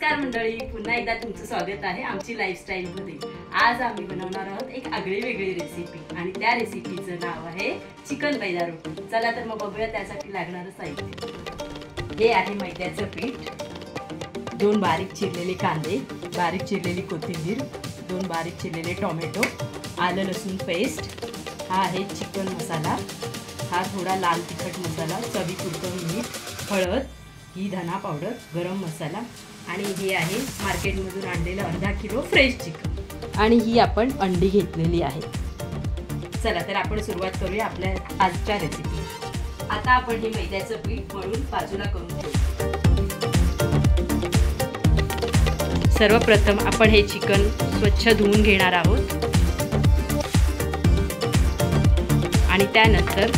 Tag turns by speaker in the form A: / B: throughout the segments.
A: नमस्कार मंडळी, पुन्हा एकदा तुमचं स्वागत आहे आमची लाईफस्टाईलमध्ये। आज आम्ही बनवणार आहोत एक आगळी वेगळी रेसिपी आणि त्या रेसिपीचं नाव आहे चिकन मैदा रोटी। चला तर मग बघूया त्यासाठी लागणारं साहित्य। हे आहे मैद्याचं पीठ, 2 बारीक चिरलेले कांदे, बारीक चिरलेली कोथिंबीर, 2 बारीक चिरलेले टोमॅटो, आलं लसूण पेस्ट, हा आहे चिकन मसाला, हा थोडा लाल तिखट मसाला, चवीपुरतं मीठ, हळद, ही धना पावडर, गरम मसाला आणि हे आहे मार्केटमधून आणलेलं अर्धा किलो फ्रेश चिकन आणि ही आपण अंडी घेतलेली आहे। चला तर आपण सुरुवात करूया आपल्या आजच्या रेसिपी। आता आपण हे मैद्याचं पीठ मळून बाजूला करून ठेवू। सर्वप्रथम आपण हे चिकन स्वच्छ धुवून घेणार आहोत आणि त्यानंतर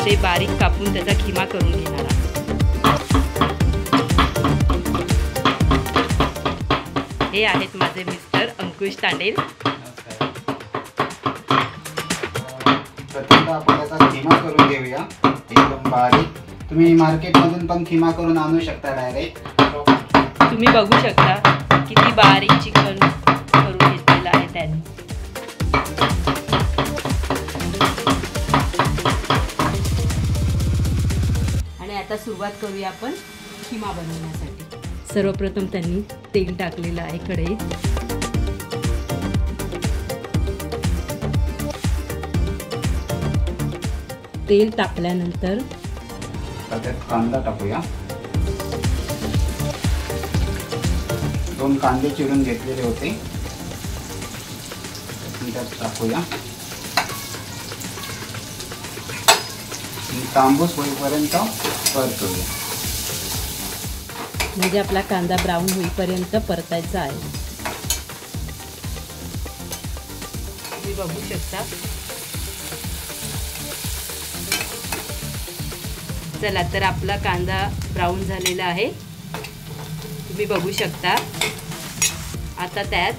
A: ते बारीक कापून त्याचा खिमा करून घेणार आहोत। हे आहेत माझे मिस्टर अंकुश तांडेल।
B: प्रथम आपण याचा खिमा करून घेऊया एकदम बारीक। तुम्ही मार्केटमधून पण खिमा करून आणू शकता डायरेक्ट।
A: तुम्ही बघू शकता किती बारीक चिकन करून घेतलेलं आहे त्यांनी। आणि आता सुरुवात करूया आपण खिमा बनवण्यासाठी। सर्वप्रथम त्यांनी तेल टाकलेलं आहे कढईत। तेल टाकल्यानंतर
B: त्यात कांदा टाकूया। 2 कांदे चिरून घेतलेले होते त्यात टाकूया। तांबूस होईपर्यंत परतूया,
A: म्हणजे आपला कांदा ब्राऊन होईपर्यंत परतायचा आहे। तुम्ही बघू शकता। चला तर आपला कांदा ब्राऊन झालेला आहे, तुम्ही बघू शकता। आता त्यात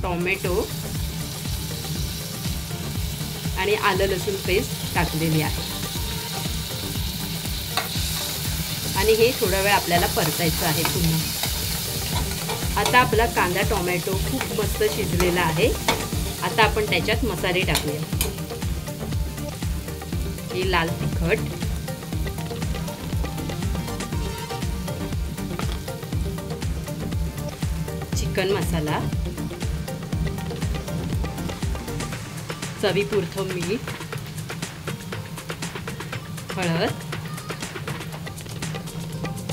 A: टोमॅटो आणि आलं लसूण पेस्ट टाकलेली आहे आणि हे थोडा वेळ आपल्याला परतायचं आहे पुन्हा। आता आपला कांदा टोमॅटो खूप मस्त शिजलेला आहे। आता आपण त्याच्यात मसाले टाकूया। हे लाल तिखट, चिकन मसाला, चवीपुरतं मीठ, हळद,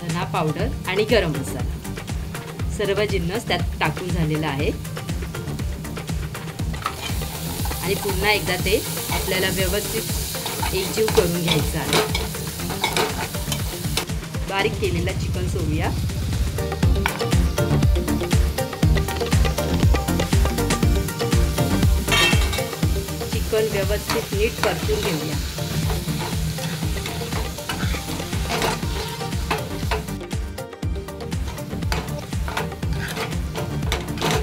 A: धना पावडर आणि गरम मसाला, सर्व जिन्नस त्यात टाकून झालेला आहे आणि पुन्हा एकदा ते आपल्याला व्यवस्थित एकजीव करून घ्यायचं आहे। बारीक केलेला चिकन सोडूया। चिकन व्यवस्थित नीट परतून घेऊया।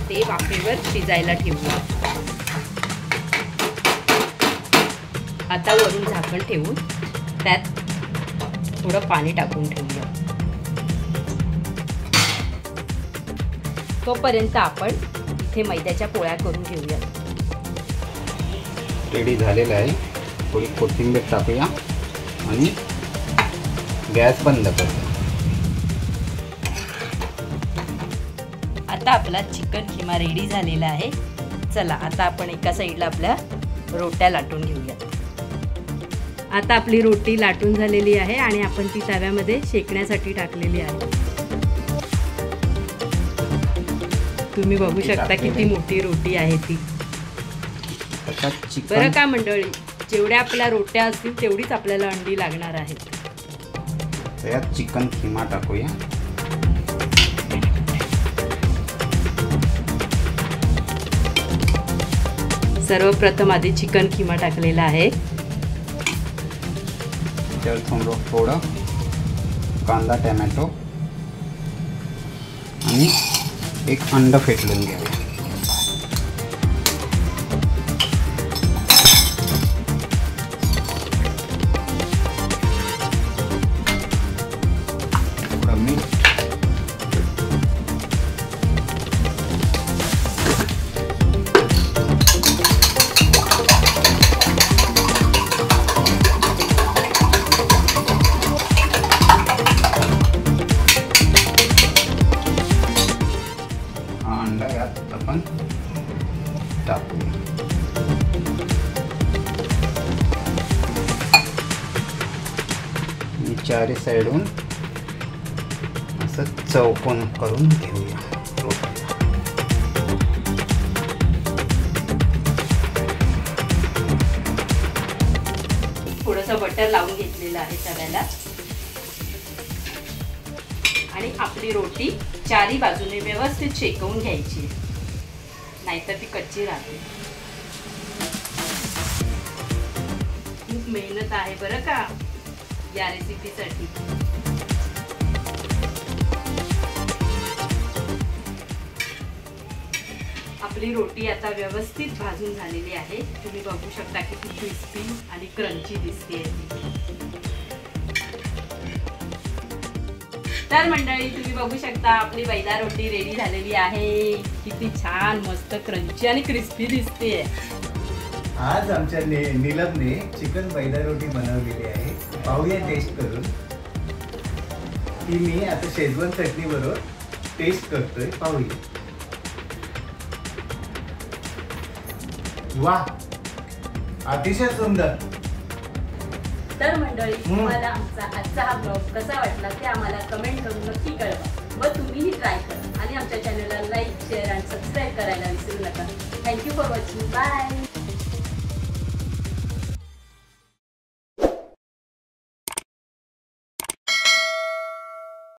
A: ते वाफेवर शिजायला ठेवूया। आता वरून झाकण ठेवून त्यात थोडं पाणी टाकून ठेवूया। तोपर्यंत आपण इथे मैद्याच्या पोळ्या करून घेऊया।
B: रेडी झालेला आहे। थोडी कोथिंबीर टाकूया आणि गॅस बंद करूया।
A: आता आपला चिकन खिमा रेडी झालेला आहे। चला आता आपण एका साईडला आपल्या रोट्या लाटून घेऊया। आता आपली रोटी लाटून झालेली आहे आणि आपण ती तव्यामध्ये शेकण्यासाठी टाकलेली आहे। तुम्ही बघू शकता किती मोठी रोटी आहे ती। बरं का मंडळी, जेवढ्या आपल्या रोट्या असतील तेवढीच आपल्याला अंडी लागणार आहेत।
B: त्यात चिकन खिमा टाकूया।
A: सर्वप्रथम आधी चिकन खिमा टाकलेला आहे।
B: त्यावर थोडं कांदा टोमॅटो आणि एक अंड फेटून घ्यावे। थोडं मीठ चारी साईडून असं चौकोन करून घेऊया रोटीला.
A: थोडंसं बटर लावून घेतलेलं आहे तव्याला आणि आपली रोटी चारी बाजूने व्यवस्थित शेकवून घ्यायची, नाहीतर ती कच्ची राहते. खूप मेहनत आहे बरं का या रेसिपीसाठी. आपली रोटी आता व्यवस्थित भाजून झालेली आहे. तुम्ही बघू शकता की ती क्रिस्पी आणि क्रंची दिसते. तर मंडळी तुम्ही बघू शकता आपली बैदा रोटी रेडी झालेली आहे. किती छान मस्त क्रंची आणि क्रिस्पी दिसते.
C: आज आमच्या नीलमने चिकन बैदा रोटी बनवलेली आहे. पाहूया टेस्ट करून. ती मी आता शेजवान चटणी बरोबर टेस्ट करतोय. पाहूया. वाह, अतिशय सुंदर.
A: तर मंडळी तुम्हाला आमचा आजचा हा ब्लॉग कसा वाटला ते आम्हाला कमेंट करून नक्की कळवा व तुम्हीही ट्राय करा आणि आमच्या चॅनलला लाईक शेअर आणि सबस्क्राईब करायला विसरू नका. Thank you for watching. बाय.